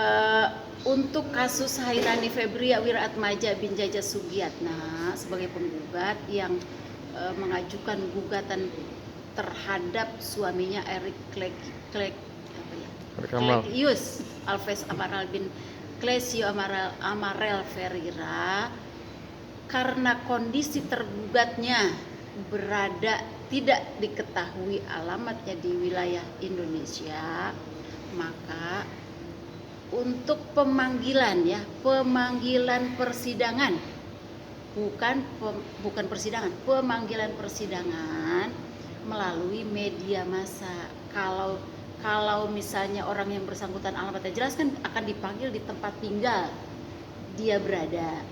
Eh, untuk kasus Hairani Febria Wiratmaja bin Jaja Sugiyatna sebagai penggugat yang mengajukan gugatan terhadap suaminya Eric Clegius Alves Amaral bin Clesio Amarel Ferreira, karena kondisi tergugatnya berada tidak diketahui alamatnya di wilayah Indonesia, maka untuk pemanggilan persidangan, bukan persidangan, pemanggilan persidangan melalui media massa. Kalau misalnya orang yang bersangkutan alamatnya jelas, kan akan dipanggil di tempat tinggal dia berada.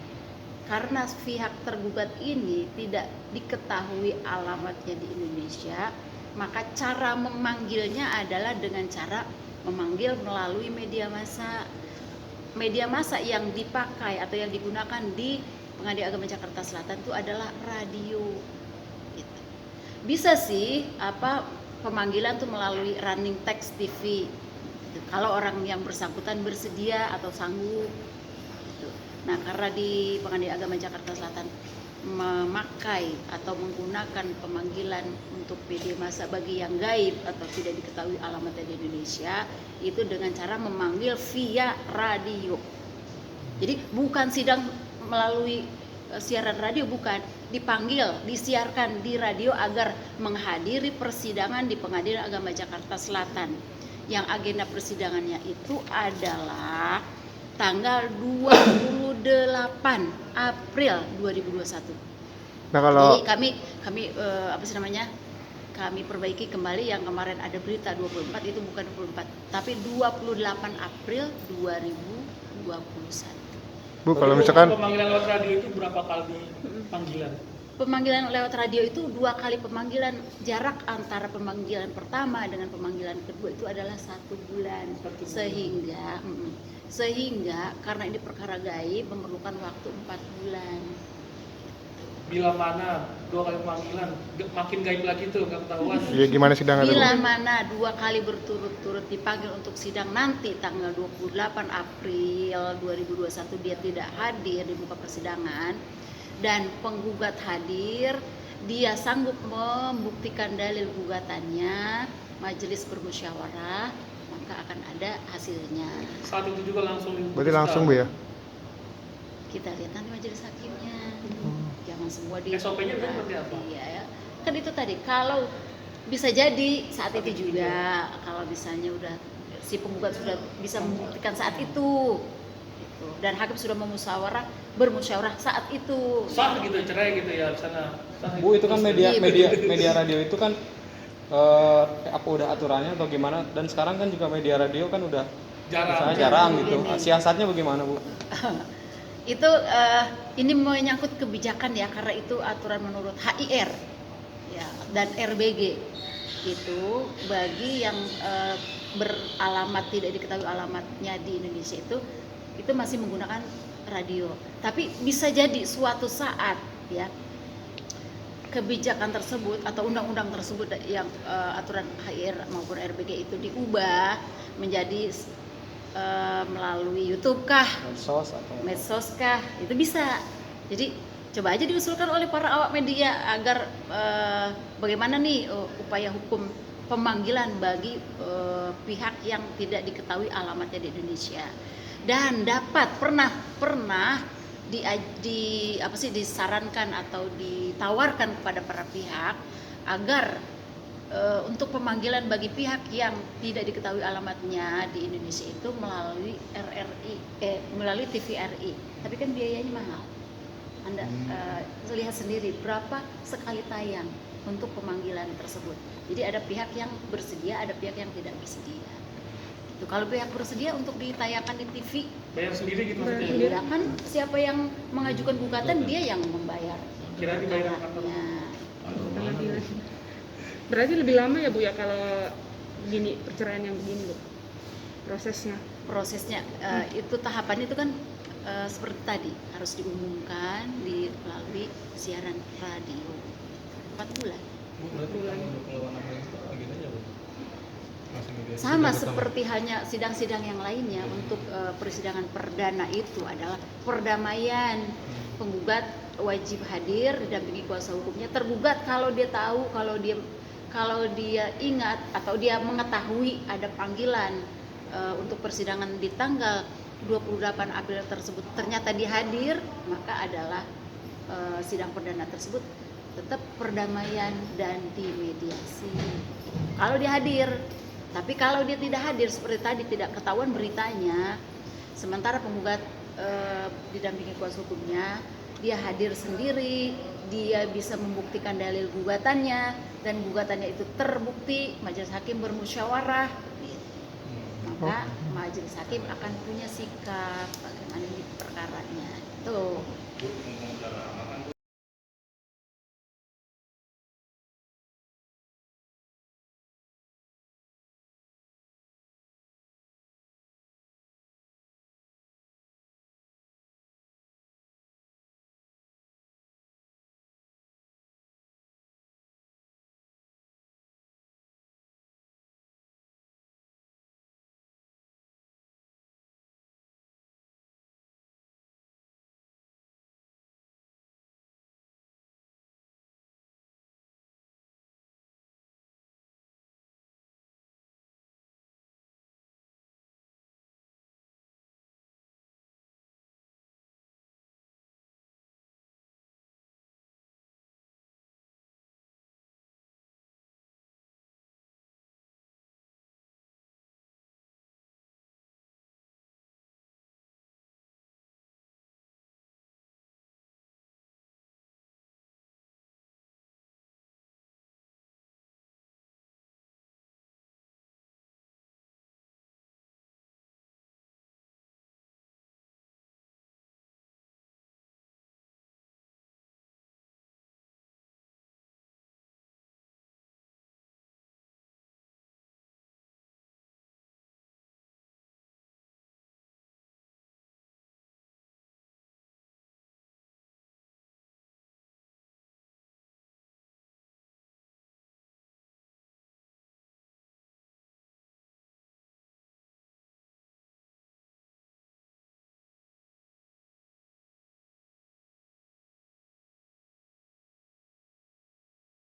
Karena pihak tergugat ini tidak diketahui alamatnya di Indonesia, maka cara memanggilnya adalah dengan cara memanggil melalui media massa. Media massa yang dipakai atau yang digunakan di Pengadilan Agama Jakarta Selatan itu adalah radio. Gitu. Bisa sih pemanggilan tuh melalui running text TV. Gitu. Kalau orang yang bersangkutan bersedia atau sanggup. Gitu. Nah, karena di Pengadilan Agama Jakarta Selatan memakai atau menggunakan pemanggilan untuk media massa bagi yang gaib atau tidak diketahui alamatnya di Indonesia, itu dengan cara memanggil via radio. Jadi bukan sidang melalui siaran radio, bukan, dipanggil, disiarkan di radio agar menghadiri persidangan di Pengadilan Agama Jakarta Selatan. Yang agenda persidangannya itu adalah tanggal 28 April 2021. Nah, kalau jadi kami kami perbaiki kembali yang kemarin ada berita 24, itu bukan 24 tapi 28 April 2021. Bu, kalau misalkan pemanggilan lewat radio itu berapa kali panggilan? Pemanggilan lewat radio itu 2 kali pemanggilan. Jarak antara pemanggilan pertama dengan pemanggilan kedua itu adalah 1 bulan. Sehingga karena ini perkara gaib memerlukan waktu 4 bulan. Bila mana 2 kali pemanggilan makin gaib lagi tuh, nggak ketahuan. ya gimana sidangnya? Bila mana 2 kali berturut-turut dipanggil untuk sidang nanti tanggal 28 April 2021 dia tidak hadir di muka persidangan dan penggugat hadir, dia sanggup membuktikan dalil gugatannya, majelis bermusyawarah, maka akan ada hasilnya. Saat itu juga langsung Berarti langsung, Bu, ya? Kita lihat nanti majelis hakimnya. Jangan semua di SOP-nya kan seperti apa? Iya ya. Kan itu tadi, kalau bisa jadi saat itu juga, kalau misalnya udah si penggugat sudah bisa membuktikan saat itu. Gitu. Dan hakim sudah bermusyawarah saat itu. Sah gitu, cerai gitu ya di sana. Bu, itu kan media radio itu kan apa udah aturannya atau gimana? Dan sekarang kan juga media radio kan udah jarang gitu. Siasatnya bagaimana, Bu? Itu ini menyangkut kebijakan ya, karena itu aturan menurut HIR ya, dan RBG. Itu bagi yang beralamat tidak diketahui alamatnya di Indonesia itu masih menggunakan radio. Tapi bisa jadi suatu saat ya kebijakan tersebut atau undang-undang tersebut yang aturan HIR maupun RBG itu diubah menjadi melalui YouTube kah, medsos kah, itu bisa. Jadi coba aja diusulkan oleh para awak media agar bagaimana nih upaya hukum pemanggilan bagi pihak yang tidak diketahui alamatnya di Indonesia, dan dapat pernah disarankan atau ditawarkan kepada para pihak agar untuk pemanggilan bagi pihak yang tidak diketahui alamatnya di Indonesia itu melalui melalui TVRI. Tapi kan biayanya mahal. Anda lihat sendiri berapa sekali tayang untuk pemanggilan tersebut. Jadi ada pihak yang bersedia, ada pihak yang tidak bersedia. Itu kalau pihak bersedia untuk ditayangkan di TV, bayar sendiri gitu maksudnya? Iya kan, siapa yang mengajukan gugatan dia yang membayar. Kira dibayar kantornya. Berarti lebih lama ya, Bu, ya kalau gini perceraian yang begini, Bu, prosesnya itu tahapannya itu kan seperti tadi harus diumumkan melalui siaran radio 4 bulan. Bu, berarti kalau keluar nama itu agendanya, Bu? Sama seperti hanya sidang-sidang yang lainnya. Untuk persidangan perdana itu adalah perdamaian. Penggugat wajib hadir didampingi kuasa hukumnya. Tergugat kalau dia tahu, kalau dia ingat atau dia mengetahui ada panggilan untuk persidangan di tanggal 28 April tersebut, ternyata dia hadir, maka adalah sidang perdana tersebut tetap perdamaian dan dimediasi kalau dia hadir. Tapi kalau dia tidak hadir, seperti tadi tidak ketahuan beritanya, sementara penggugat didampingi kuasa hukumnya, dia hadir sendiri, dia bisa membuktikan dalil gugatannya, dan gugatannya itu terbukti, majelis hakim bermusyawarah, maka majelis hakim akan punya sikap bagaimana ini perkaranya. Tuh.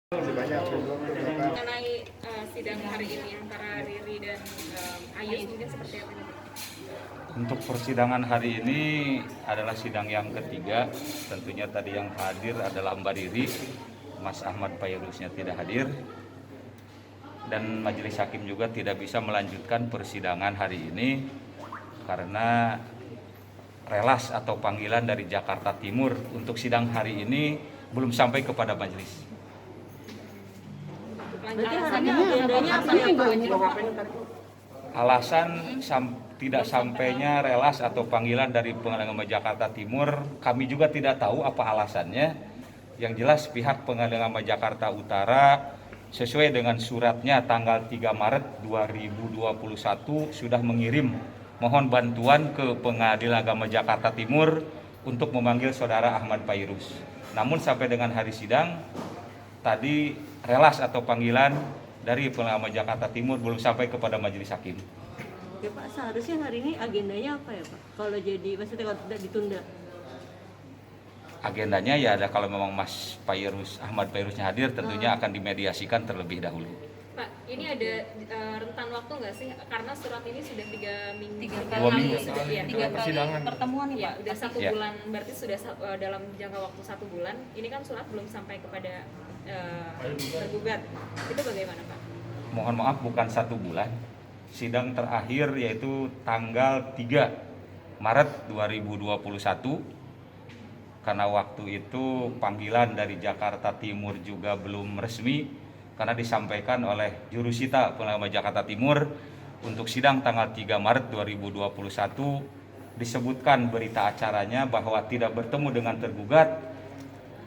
Mengenai sidang hari ini antara Riri dan Ayus mungkin seperti apa? Untuk persidangan hari ini adalah sidang yang ketiga. Tentunya tadi yang hadir adalah Mbak Riri, Mas Ahmad Payrusnya tidak hadir, dan majelis hakim juga tidak bisa melanjutkan persidangan hari ini karena relas atau panggilan dari Jakarta Timur untuk sidang hari ini belum sampai kepada majelis. Berarti hari ini agendanya apa ya Pak? Alasan tidak sampainya relas atau panggilan dari Pengadilan Agama Jakarta Timur, kami juga tidak tahu apa alasannya. Yang jelas pihak Pengadilan Agama Jakarta Utara sesuai dengan suratnya tanggal 3 Maret 2021 sudah mengirim mohon bantuan ke Pengadilan Agama Jakarta Timur untuk memanggil saudara Ahmad Payrus. Namun sampai dengan hari sidang tadi relas atau panggilan dari Pengadilan Agama Jakarta Timur belum sampai kepada majelis hakim. Oke Pak, seharusnya hari ini agendanya apa ya Pak? Kalau jadi, maksudnya kalau tidak ditunda? Agendanya ya ada kalau memang Mas Payrus, Ahmad Payrusnya hadir tentunya akan dimediasikan terlebih dahulu. Pak, ini ada rentan waktu nggak sih? Karena surat ini sudah 3 minggu. 2 minggu. Sudah, ya, 3 persidangan. pertemuan ya, udah 1 Ya. bulan, berarti sudah dalam jangka waktu 1 bulan. Ini kan surat belum sampai kepada tergugat. Itu bagaimana Pak? Mohon maaf bukan 1 bulan. Sidang terakhir yaitu tanggal 3 Maret 2021. Karena waktu itu panggilan dari Jakarta Timur juga belum resmi karena disampaikan oleh jurusita Pengadilan Agama Jakarta Timur untuk sidang tanggal 3 Maret 2021 disebutkan berita acaranya bahwa tidak bertemu dengan tergugat.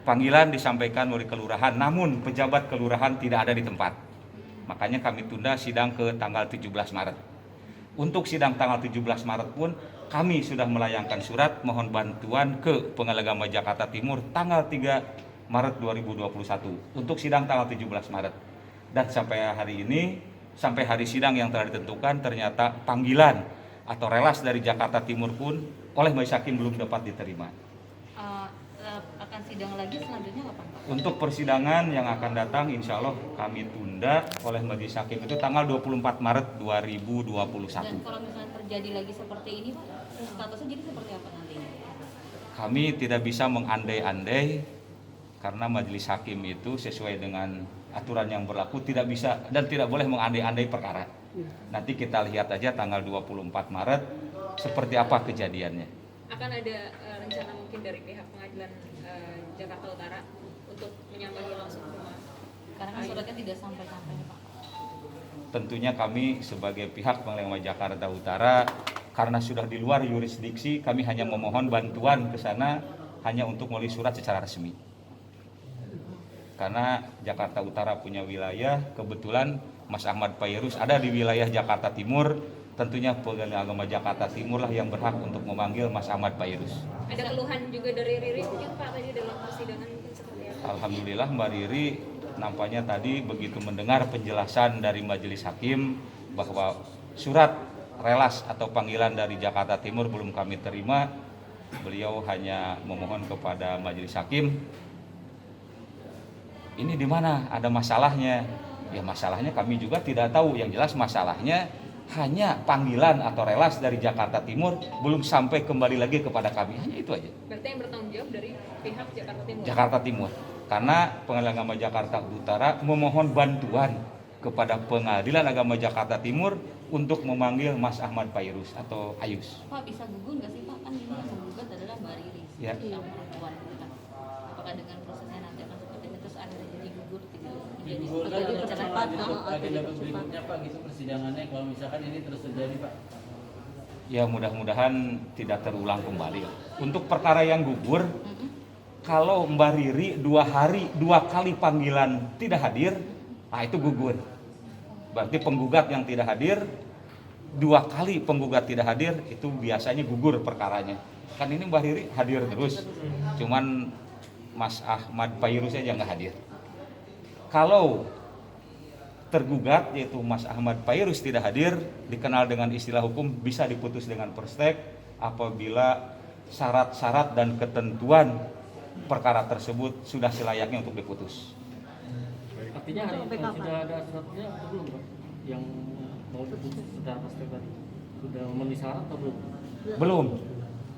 Panggilan disampaikan oleh kelurahan, namun pejabat kelurahan tidak ada di tempat. Makanya kami tunda sidang ke tanggal 17 Maret. Untuk sidang tanggal 17 Maret pun kami sudah melayangkan surat mohon bantuan ke Pengadilan Agama Jakarta Timur tanggal 3 Maret 2021 untuk sidang tanggal 17 Maret. Dan sampai hari ini sampai hari sidang yang telah ditentukan ternyata panggilan atau relas dari Jakarta Timur pun oleh majelis hakim belum dapat diterima. Akan sidang lagi selanjutnya kapan Pak? Untuk persidangan yang akan datang insya Allah kami tunda oleh majelis hakim itu tanggal 24 Maret 2021. Dan kalau misalnya terjadi lagi seperti ini Pak, statusnya jadi seperti apa nantinya? Kami tidak bisa mengandai-andai karena majelis hakim itu sesuai dengan aturan yang berlaku tidak bisa dan tidak boleh mengandai-andai perkara. Nanti kita lihat aja tanggal 24 Maret seperti apa kejadiannya. Akan ada rencana mungkin dari pihak pengadilan Jakarta Utara untuk menyambangi langsung ke rumah? Karena kan suratnya tidak sampai-sampai Pak. Tentunya kami sebagai pihak pengadilan Jakarta Utara karena sudah di luar yurisdiksi kami hanya memohon bantuan ke sana hanya untuk melalui surat secara resmi. Karena Jakarta Utara punya wilayah, kebetulan Mas Ahmad Pairus ada di wilayah Jakarta Timur, tentunya Pengadilan Agama Jakarta Timur lah yang berhak untuk memanggil Mas Ahmad Pairus. Ada keluhan juga dari Riri mungkin Pak tadi dalam persidangan mungkin seperti apa? Alhamdulillah Mbak Riri nampaknya tadi begitu mendengar penjelasan dari majelis hakim bahwa surat relas atau panggilan dari Jakarta Timur belum kami terima, beliau hanya memohon kepada majelis hakim, ini di mana ada masalahnya? Ya masalahnya kami juga tidak tahu. Yang jelas masalahnya hanya panggilan atau relas dari Jakarta Timur belum sampai kembali lagi kepada kami. Hanya itu aja. Berarti yang bertanggung jawab dari pihak Jakarta Timur? Jakarta Timur. Karena Pengadilan Agama Jakarta Utara memohon bantuan kepada Pengadilan Agama Jakarta Timur untuk memanggil Mas Ahmad Pairus atau Ayus. Pak bisa gugur nggak sih Pak? Kan ini yang menggugat adalah Mbak Riri, Ya. yang perempuan kita. Apakah dengan prosesnya nanti akan seperti ini terus akhirnya jadi gugur gitu? Jadi Digugurkan seperti atau cepat untuk agenda berikutnya Pak gitu persidangannya kalau misalkan ini terus terjadi Pak. Ya mudah-mudahan tidak terulang kembali. Untuk perkara yang gugur, kalau Mbak Riri 2 kali panggilan tidak hadir, nah itu gugur. Berarti penggugat yang tidak hadir 2 kali penggugat tidak hadir itu biasanya gugur perkaranya. Kan ini Mbak Riri hadir terus, cuman Mas Ahmad Pairus aja nggak hadir. Kalau tergugat yaitu Mas Ahmad Pairus tidak hadir, dikenal dengan istilah hukum bisa diputus dengan perstek apabila syarat-syarat dan ketentuan perkara tersebut sudah selayaknya untuk diputus. Artinya hari ini sudah ada suratnya atau belum Pak? Yang mau diputus secara pasti tadi sudah memenuhi syarat atau belum?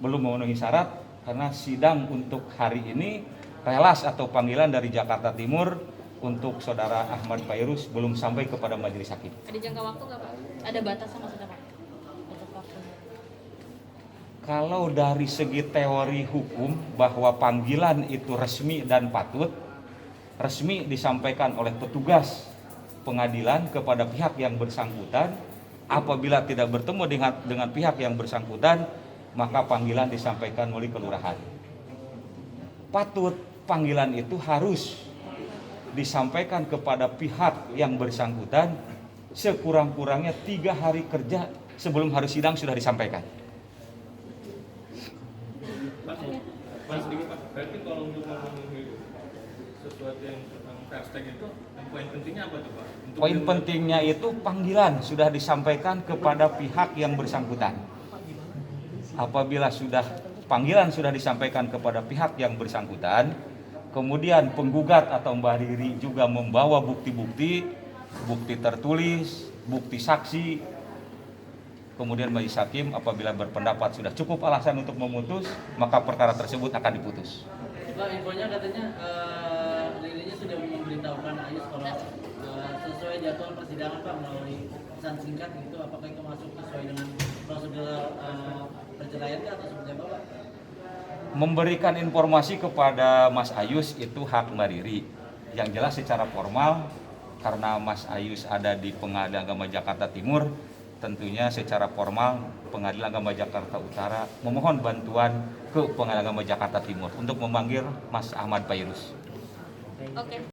Belum memenuhi syarat karena sidang untuk hari ini relas atau panggilan dari Jakarta Timur untuk saudara Ahmad Pairus belum sampai kepada majelis hakim. Ada jangka waktu nggak Pak? Ada batasan maksudnya Pak? Batas waktu. Kalau dari segi teori hukum bahwa panggilan itu resmi dan patut, resmi disampaikan oleh petugas pengadilan kepada pihak yang bersangkutan, apabila tidak bertemu dengan pihak yang bersangkutan, maka panggilan disampaikan melalui kelurahan. Patut panggilan itu harus disampaikan kepada pihak yang bersangkutan sekurang-kurangnya 3 hari kerja sebelum hari sidang sudah disampaikan. Berarti kalau untuk memenuhi sesuatu yang tentang hashtag itu, poin pentingnya apa tuh Pak? Poin pentingnya itu panggilan sudah disampaikan kepada pihak yang bersangkutan. Apabila panggilan sudah disampaikan kepada pihak yang bersangkutan, kemudian penggugat atau Mbak Riri juga membawa bukti-bukti, bukti tertulis, bukti saksi, kemudian majelis hakim apabila berpendapat sudah cukup alasan untuk memutus, maka perkara tersebut akan diputus. Pak, infonya katanya Ririnya sudah memberitahukan Ayus kalau sesuai jadwal persidangan Pak melalui pesan singkat gitu, apakah itu masuk sesuai dengan prosedur perceraian atau seperti apa Pak? Memberikan informasi kepada Mas Ayus itu hak Mbak Riri. Yang jelas secara formal karena Mas Ayus ada di Pengadilan Agama Jakarta Timur, tentunya secara formal Pengadilan Agama Jakarta Utara memohon bantuan ke Pengadilan Agama Jakarta Timur untuk memanggil Mas Ahmad Pairus. Oke.